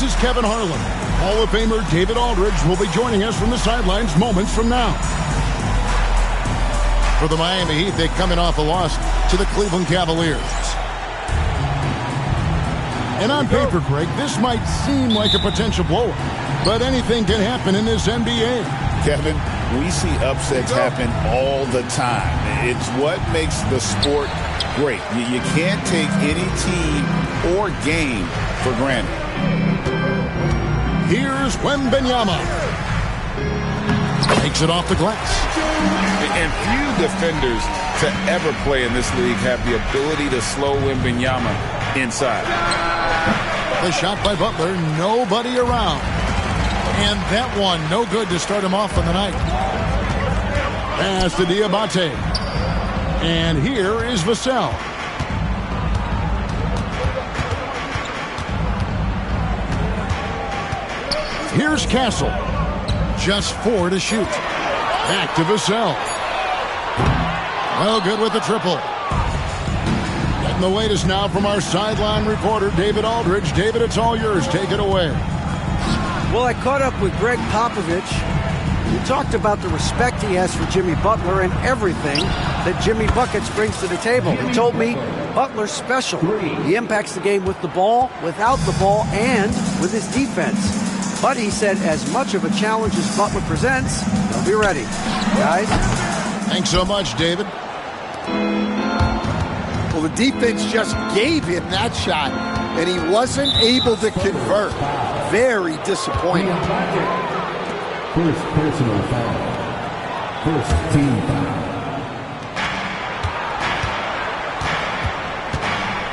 is Kevin Harlan. Hall of Famer David Aldridge will be joining us from the sidelines moments from now. For the Miami Heat, they come in off a loss to the Cleveland Cavaliers. And on paper, Greg, this might seem like a potential blowout, but anything can happen in this NBA. Kevin, we see upsets happen all the time. It's what makes the sport great. You can't take any team or game for granted. Here's Wembanyama. Takes it off the glass. And few defenders to ever play in this league have the ability to slow Wembanyama inside. The shot by Butler, nobody around. And that one, no good to start him off on the night. Pass to Diabate. And here is Vassell. Here's Castle. Just 4 to shoot. Back to Vassell. Well, good with the triple. Getting the latest now from our sideline reporter, David Aldridge. David, it's all yours. Take it away. Well, I caught up with Greg Popovich. He talked about the respect he has for Jimmy Butler and everything that Jimmy Buckets brings to the table. He told me Butler's special. He impacts the game with the ball, without the ball, and with his defense. But he said as much of a challenge as Butler presents, he'll be ready. Guys? Thanks so much, David. Well, the defense just gave him that shot, and he wasn't able to convert. Very disappointing. First personal foul. First team foul.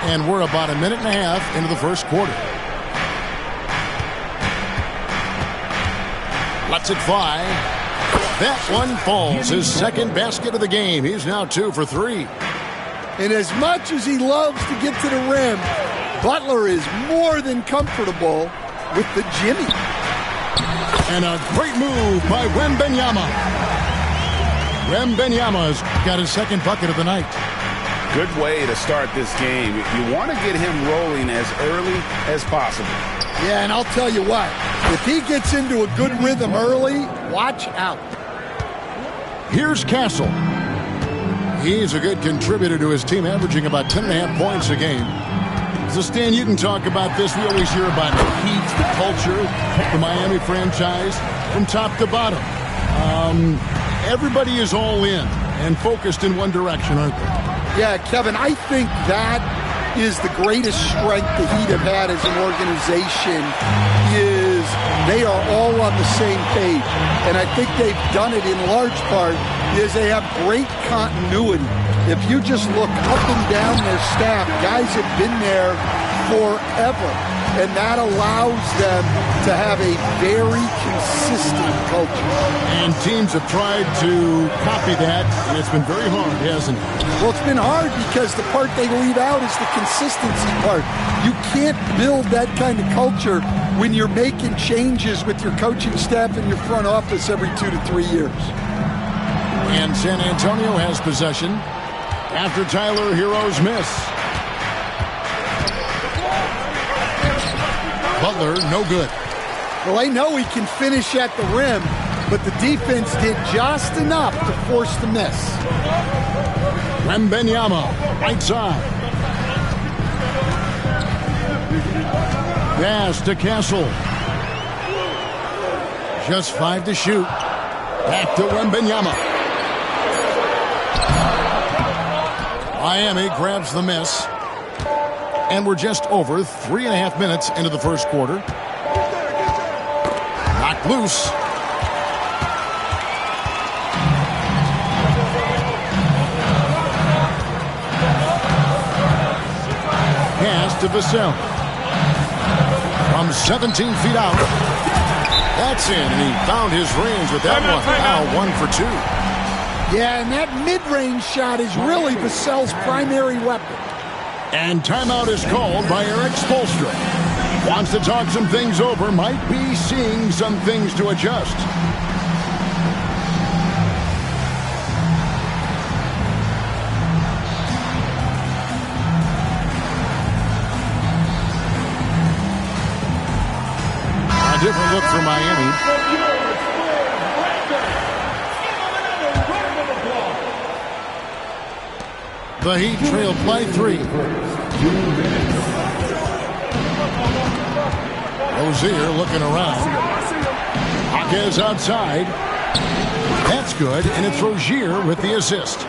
And we're about a minute and a half into the first quarter. Lets it fly. That one falls. His second basket of the game. He's now 2 for 3. And as much as he loves to get to the rim, Butler is more than comfortable with the Jimmy. And a great move by Wembanyama. Wembanyama's got his second bucket of the night. Good way to start this game. You want to get him rolling as early as possible. Yeah, and I'll tell you what, if he gets into a good rhythm early, watch out. Here's Castle. He's a good contributor to his team, averaging about 10.5 points a game. So, Stan, you can talk about this. We always hear about the Heat, the culture, the Miami franchise, from top to bottom. Everybody is all in and focused in one direction, aren't they? Yeah, Kevin, I think that is the greatest strength the Heat have had as an organization, is they are all on the same page. And I think they've done it in large part is they have great continuity. If you just look up and down their staff, guys have been there forever. And that allows them to have a very consistent culture. And teams have tried to copy that, and it's been very hard, hasn't it? Well, it's been hard because the part they leave out is the consistency part. You can't build that kind of culture when you're making changes with your coaching staff and your front office every 2 to 3 years. And San Antonio has possession after Tyler Hero's miss. Butler, no good. Well, I know he can finish at the rim, but the defense did just enough to force the miss. Wembanyama, right side. Pass to Castle. Just 5 to shoot. Back to Wembanyama. Miami grabs the miss. And we're just over 3.5 minutes into the first quarter. Knocked loose. Pass to Vassell. From 17 feet out. That's in, and he found his range with that one. Now 1 for 2. Yeah, and that mid-range shot is really Vassell's primary weapon. And timeout is called by Eric Spoelstra. Wants to talk some things over, might be seeing some things to adjust. different look for Miami. The Heat trail by 3. Rozier looking around. Jaquez outside. That's good, and it's Rozier with the assist.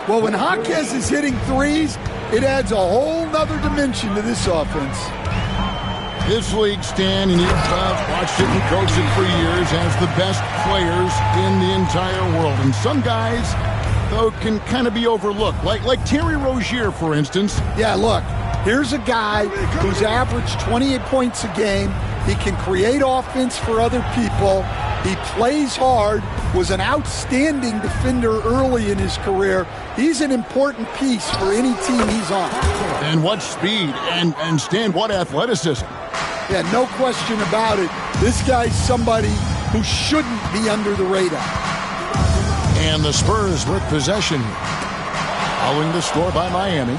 Well, when Jaquez is hitting threes, it adds a whole nother dimension to this offense. This league, Stan, and you've watched it and coached it for years, has the best players in the entire world. And some guys, though, can kind of be overlooked, like Terry Rozier, for instance. Yeah, look, here's a guy who's averaged 28 points a game. He can create offense for other people. He plays hard, was an outstanding defender early in his career. He's an important piece for any team he's on. And what speed, and Stan, what athleticism. Yeah, no question about it. This guy's somebody who shouldn't be under the radar. And the Spurs with possession, following the score by Miami.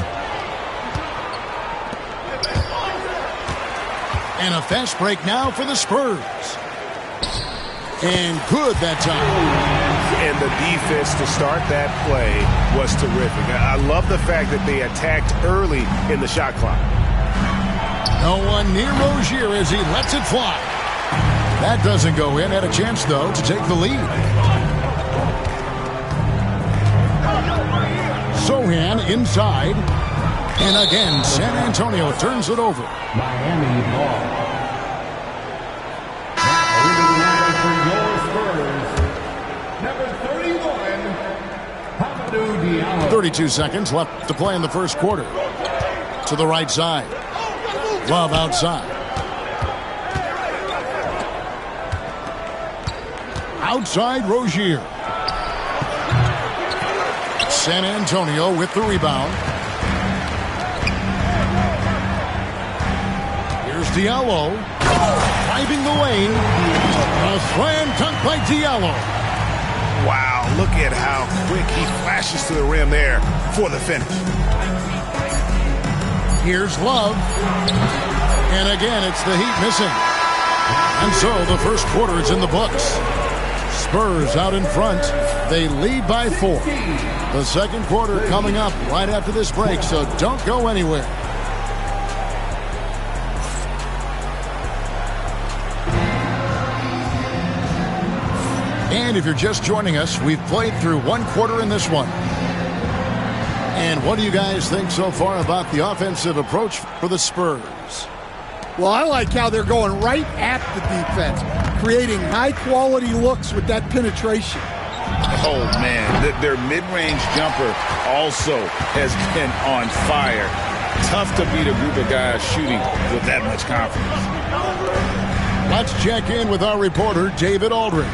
And a fast break now for the Spurs. And good that time. And the defense to start that play was terrific. I love the fact that they attacked early in the shot clock. No one near Rozier as he lets it fly. That doesn't go in. Had a chance, though, to take the lead. Sohan inside. And again, San Antonio turns it over. Miami ball. Now, 32 seconds left to play in the first quarter. To the right side. Love outside. Outside Rozier. San Antonio with the rebound. Here's Diallo. Driving the lane. A slam dunk by Diallo. Wow, look at how quick he flashes to the rim there for the finish. Here's Love. And again, it's the Heat missing. And so the first quarter is in the books. Spurs out in front. They lead by 4. The second quarter coming up right after this break, so don't go anywhere. And if you're just joining us, we've played through one quarter in this one. And what do you guys think so far about the offensive approach for the Spurs? Well, I like how they're going right at the defense, creating high-quality looks with that penetration. Oh, man, their mid-range jumper also has been on fire. Tough to beat a group of guys shooting with that much confidence. Let's check in with our reporter, David Aldridge.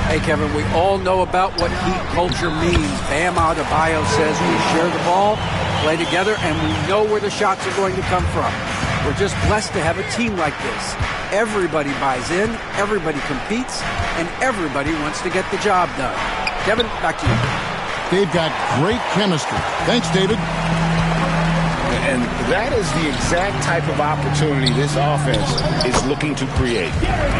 Hey, Kevin, we all know about what Heat culture means. Bam Adebayo says we share the ball, play together, and we know where the shots are going to come from. We're just blessed to have a team like this. Everybody buys in, everybody competes, and everybody wants to get the job done. Kevin, back to you. They've got great chemistry. Thanks, David. And that is the exact type of opportunity this offense is looking to create.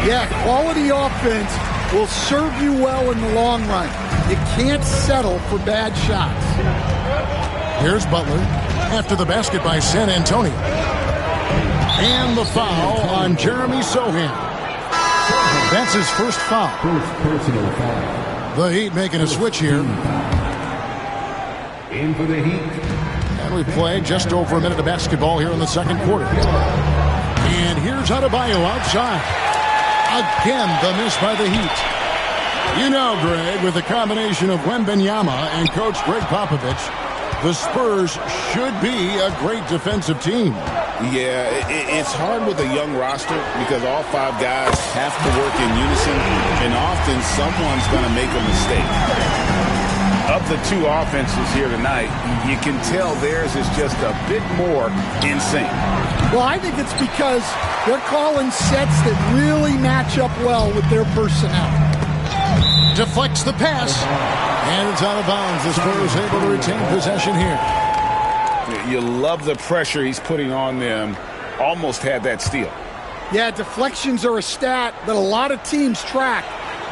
Yeah, quality offense will serve you well in the long run. You can't settle for bad shots. Here's Butler after the basket by San Antonio. And the foul on Jeremy Sohan. That's his first foul. first personal foul. The Heat making a switch here. In for the Heat. And we play just over a minute of basketball here in the second quarter. And here's Adebayo outside. Again, the miss by the Heat. You know, Greg, with the combination of Wembanyama and Coach Greg Popovich, the Spurs should be a great defensive team. Yeah, it's hard with a young roster because all 5 guys have to work in unison, and often someone's going to make a mistake. Of the 2 offenses here tonight, you can tell theirs is just a bit more in sync. Well, I think it's because they're calling sets that really match up well with their personnel. Deflects the pass. And it's out of bounds. The Spurs able to retain possession here. You love the pressure he's putting on them. Almost had that steal. Yeah, deflections are a stat that a lot of teams track,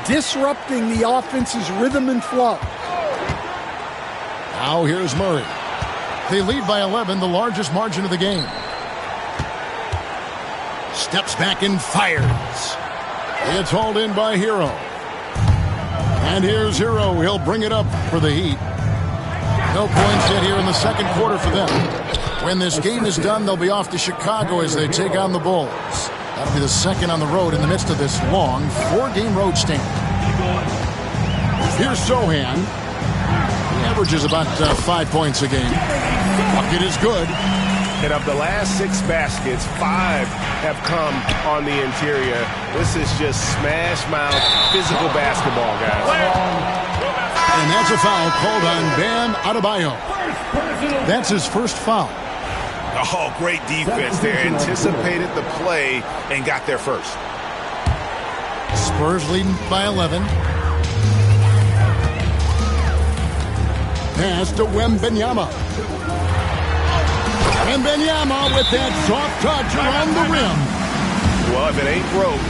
disrupting the offense's rhythm and flow. Now here's Murray. They lead by 11, the largest margin of the game. Steps back and fires. It's hauled in by Hero. And here's Hero. He'll bring it up for the Heat. No points yet here in the second quarter for them. When this game is done, they'll be off to Chicago as they take on the Bulls. That'll be the second on the road in the midst of this long 4-game road stint. Here's Sohan. He averages about 5 points a game. Bucket is good. And of the last 6 baskets, 5 have come on the interior. This is just smash mouth physical basketball, guys. And that's a foul called on Bam Adebayo. That's his first foul. Oh, great defense there. Anticipated the play and got there first. Spurs leading by 11. Pass to Wembanyama. Wembanyama with that soft touch around the rim. Well, if it ain't broke,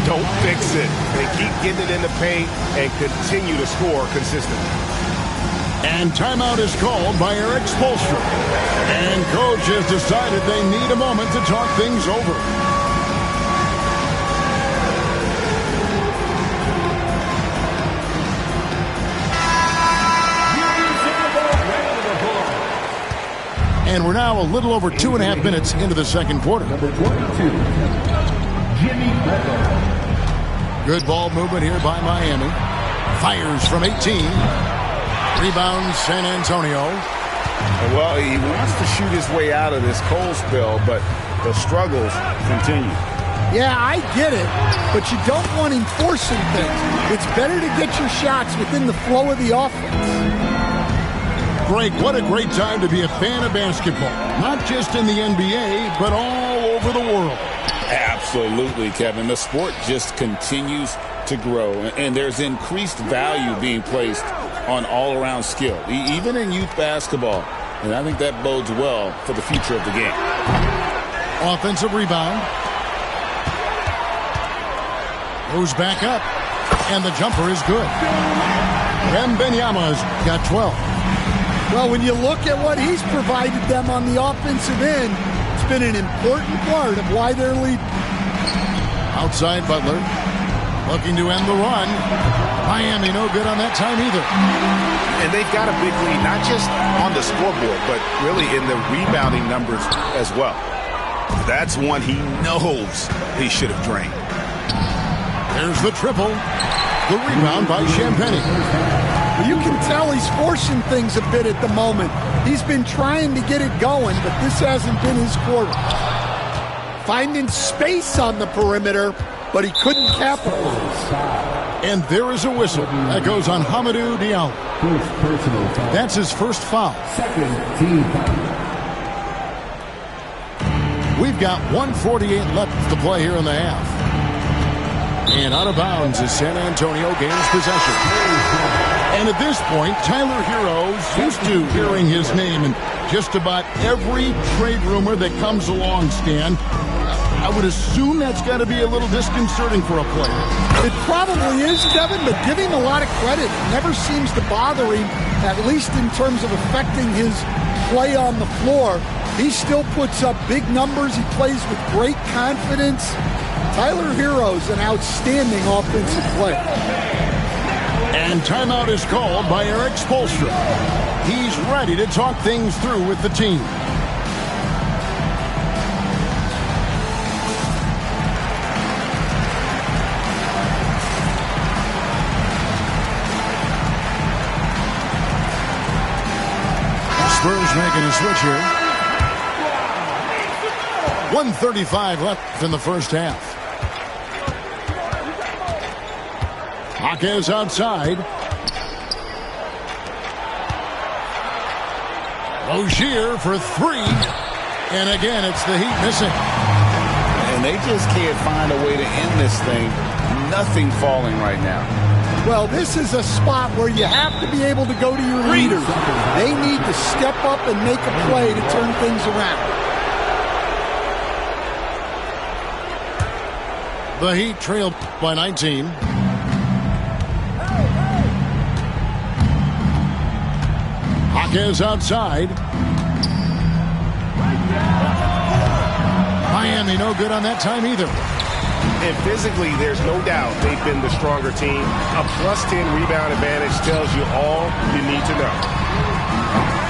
don't fix it. They keep getting it in the paint and continue to score consistently. And timeout is called by Eric Spoelstra. And coach has decided they need a moment to talk things over. And we're now a little over 2.5 minutes into the second quarter. Number 22, Jimmy Butler. Good ball movement here by Miami. Fires from 18. Rebound San Antonio. Well, he wants to shoot his way out of this cold spell, but the struggles continue. Yeah, I get it, but you don't want him forcing things. It's better to get your shots within the flow of the offense. Greg, what a great time to be a fan of basketball. Not just in the NBA, but all over the world. Absolutely, Kevin. The sport just continues to grow, and there's increased value being placed on all-around skill, even in youth basketball. And I think that bodes well for the future of the game. Offensive rebound. Goes back up, and the jumper is good. Wembanyama's got 12. Well, when you look at what he's provided them on the offensive end, it's been an important part of why they're leading. Outside Butler. Looking to end the run. Miami no good on that time either. And they've got a big lead, not just on the scoreboard, but really in the rebounding numbers as well. That's one he knows he should have drained. There's the triple. The rebound by Champagnie. You can tell he's forcing things a bit at the moment. He's been trying to get it going, but this hasn't been his quarter. Finding space on the perimeter, but he couldn't capitalize. And there is a whistle that goes on Hamidou Diallo. First personal foul. That's his first foul. Second team foul. We've got 1:48 left to play here in the half. And out of bounds as San Antonio gains possession. And at this point, Tyler Hero's used to hearing his name in just about every trade rumor that comes along, Stan. I would assume that's got to be a little disconcerting for a player. It probably is, Kevin, but give him a lot of credit. It never seems to bother him, at least in terms of affecting his play on the floor. He still puts up big numbers. He plays with great confidence. Tyler Hero's an outstanding offensive player. And timeout is called by Eric Spoelstra. He's ready to talk things through with the team. Spurs making a switch here. 1:35 left in the first half. Hawkins outside. Rozier for three. And again, it's the Heat missing. And they just can't find a way to end this thing. Nothing falling right now. Well, this is a spot where you have to be able to go to your leaders. They need to step up and make a play to turn things around. The Heat trailed by 19. Hawkins outside. Miami no good on that time either. And physically, there's no doubt they've been the stronger team. A +10 rebound advantage tells you all you need to know.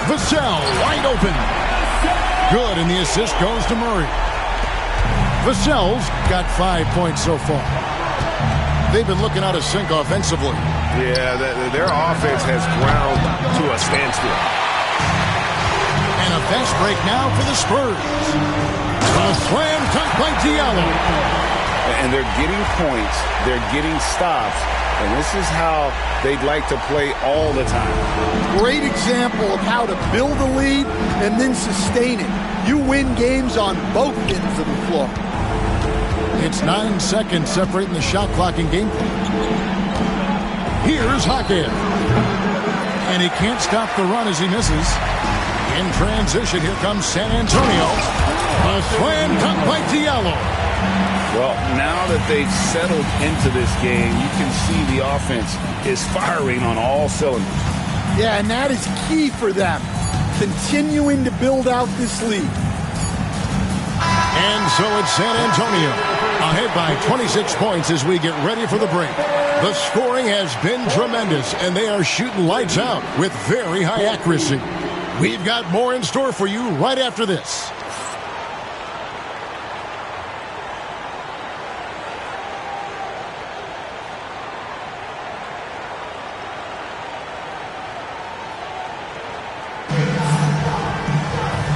Vassell wide open. Good, and the assist goes to Murray. Vassell's got 5 points so far. They've been looking out of sync offensively. Yeah, their offense has ground to a standstill. And a fast break now for the Spurs. A slam dunk by Diallo. And they're getting points, they're getting stops, and this is how they'd like to play all the time. Great example of how to build a lead and then sustain it. You win games on both ends of the floor. It's 9 seconds separating the shot clock and game clock. Here's Hawkins. And he can't stop the run as he misses. In transition, here comes San Antonio. A slam dunk by Diallo. Well, now that they've settled into this game, you can see the offense is firing on all cylinders. Yeah, and that is key for them, continuing to build out this lead. And so it's San Antonio, ahead by 26 points as we get ready for the break. The scoring has been tremendous, and they are shooting lights out with very high accuracy. We've got more in store for you right after this.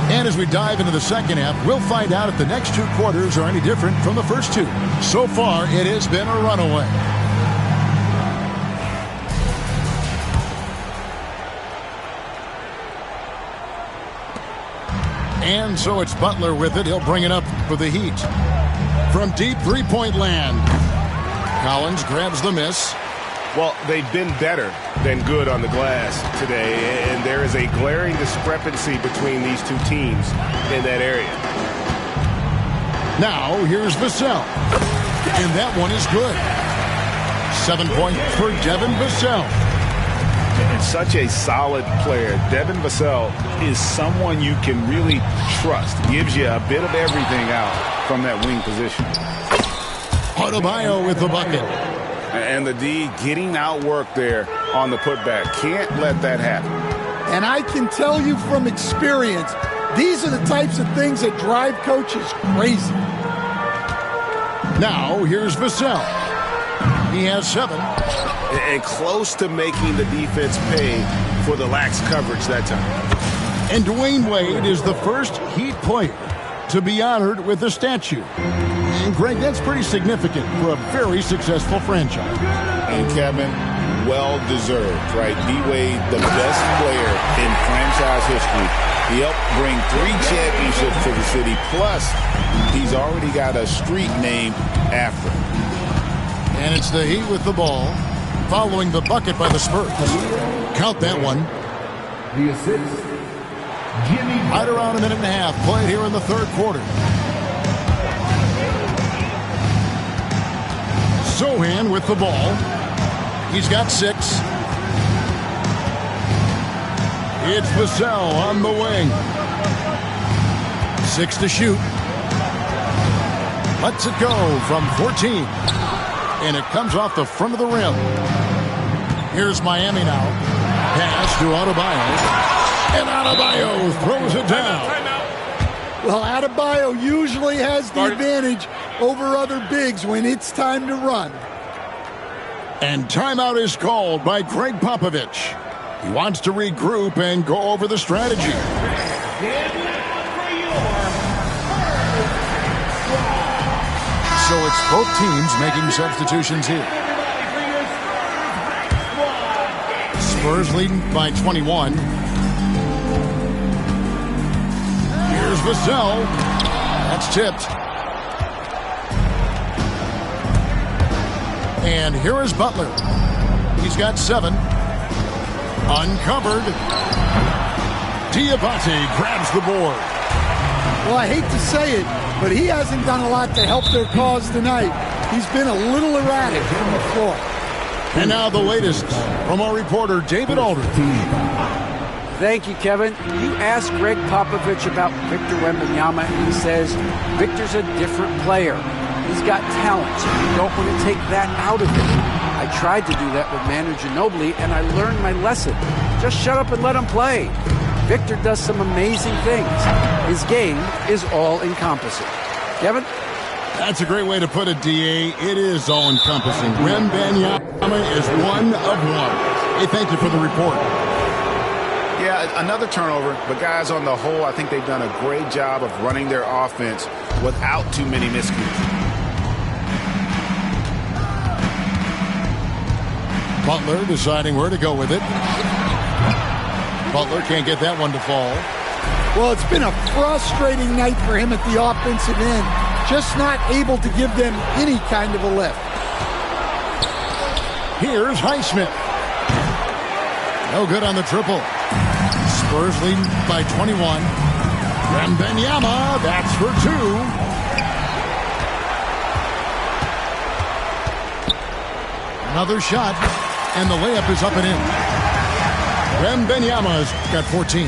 And as we dive into the second half, we'll find out if the next 2 quarters are any different from the first 2. So far, it has been a runaway. And so it's Butler with it. He'll bring it up for the Heat. From deep three-point land. Collins grabs the miss. Well, they've been better than good on the glass today, and there is a glaring discrepancy between these two teams in that area. Now, here's Vassell. And that one is good. 7 points for Devin Vassell. Such a solid player. Devin Vassell is someone you can really trust. Gives you a bit of everything out from that wing position. Adebayo with the bucket. And the D getting outworked there on the putback. Can't let that happen. And I can tell you from experience, these are the types of things that drive coaches crazy. Now, here's Vassell. He has 7. And close to making the defense pay for the lax coverage that time. And Dwayne Wade is the first Heat player to be honored with a statue. And, Greg, that's pretty significant for a very successful franchise. And, Kevin, well-deserved, right? D-Wade, the best player in franchise history. He helped bring 3 championships to the city. Plus, he's already got a street named after him. And it's the Heat with the ball, following the bucket by the Spurs. Count that one. The assist, Jimmy. Right around a minute and a half played here in the third quarter. Sohan with the ball. He's got 6. It's Vassell on the wing. 6 to shoot. Lets it go from 14. And it comes off the front of the rim. Here's Miami now. Pass to Adebayo. And Adebayo throws it down. Well, Adebayo usually has the advantage over other bigs when it's time to run. And timeout is called by Greg Popovich. He wants to regroup and go over the strategy. So it's both teams making substitutions here. Spurs leading by 21. Here's Vassell. That's tipped. And here is Butler. He's got 7. Uncovered. Diabate grabs the board. Well, I hate to say it, but he hasn't done a lot to help their cause tonight. He's been a little erratic on the floor. And now the latest from our reporter, David Aldridge. Thank you, Kevin. You asked Greg Popovich about Victor Wembanyama, and he says Victor's a different player. He's got talent, so you don't want to take that out of him. I tried to do that with Manu Ginobili, and I learned my lesson. Just shut up and let him play. Victor does some amazing things. His game is all-encompassing. Kevin? That's a great way to put it, D.A. It is all-encompassing. Wembanyama is one of one. Hey, thank you for the report. Yeah, another turnover, but guys, on the whole, I think they've done a great job of running their offense without too many miscues. Butler deciding where to go with it. Butler can't get that one to fall. Well, it's been a frustrating night for him at the offensive end. Just not able to give them any kind of a lift. Here's Highsmith. No good on the triple. Spurs lead by 21. Wembanyama, that's for two. Another shot, and the layup is up and in. Wembanyama's got 14.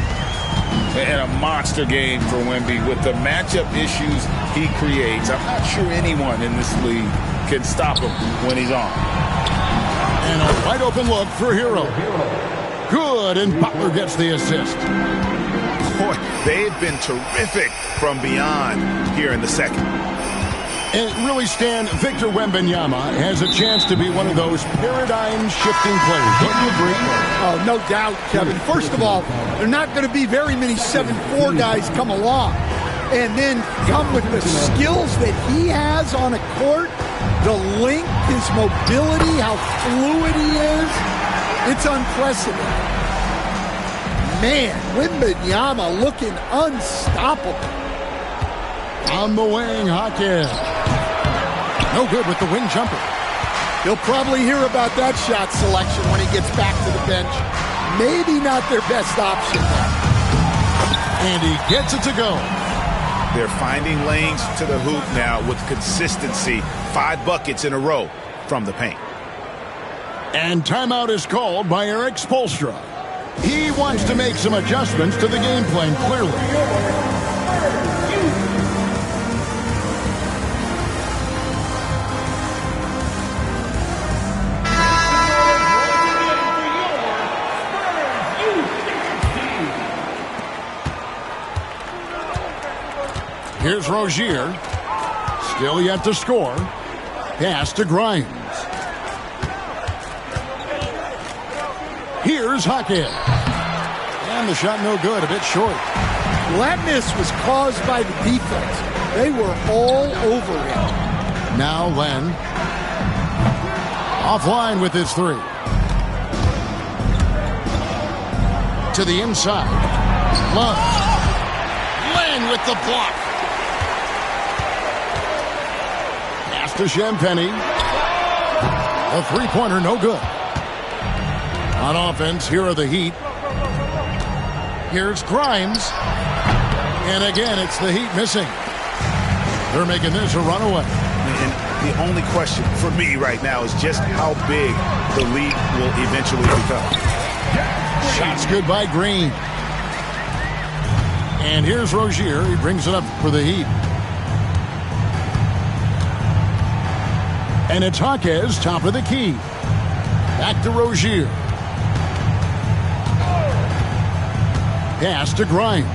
And a monster game for Wemby with the matchup issues he creates. I'm not sure anyone in this league can stop him when he's on. And a wide open look for Hero. Good, and Butler gets the assist. Boy, they've been terrific from beyond here in the second. And really, Stan, Victor Wembanyama has a chance to be one of those paradigm-shifting players. Don't you agree? Oh, no doubt, Kevin. First of all, there are not going to be very many 7'4" guys come along. And then come with the skills that he has on a court, the length, his mobility, how fluid he is. It's unprecedented. Man, Wembanyama looking unstoppable. On the wing, Hawkins. No good with the wing jumper. He'll probably hear about that shot selection when he gets back to the bench. Maybe not their best option. And he gets it to go. They're finding lanes to the hoop now with consistency. 5 buckets in a row from the paint. And timeout is called by Eric Spoelstra. He wants to make some adjustments to the game plan, clearly. Here's Rozier. Still yet to score. Pass to Grimes. Here's Hawkins. And the shot no good, a bit short. Well, that miss was caused by the defense. They were all over him. Now Len. Offline with his three. To the inside. Love. Len with the block. Pass to Champagny. A three-pointer, no good. On offense, here are the Heat. Here's Grimes. And again, it's the Heat missing. They're making this a runaway. And the only question for me right now is just how big the league will eventually become. Shots good by Green. And here's Rozier. He brings it up for the Heat. And it's Hawkins, top of the key. Back to Rozier. Pass to Grimes.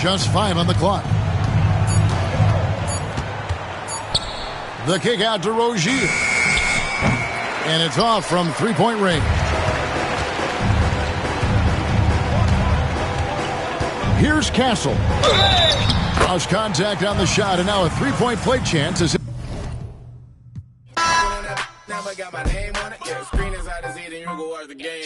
Just 5 on the clock. The kick out to Rozier. And it's off from three-point range. Here's Castle. Cross contact on the shot, and now a three-point play chance as Never got my name on it. Yeah, screen is out of seat and you go watch the game.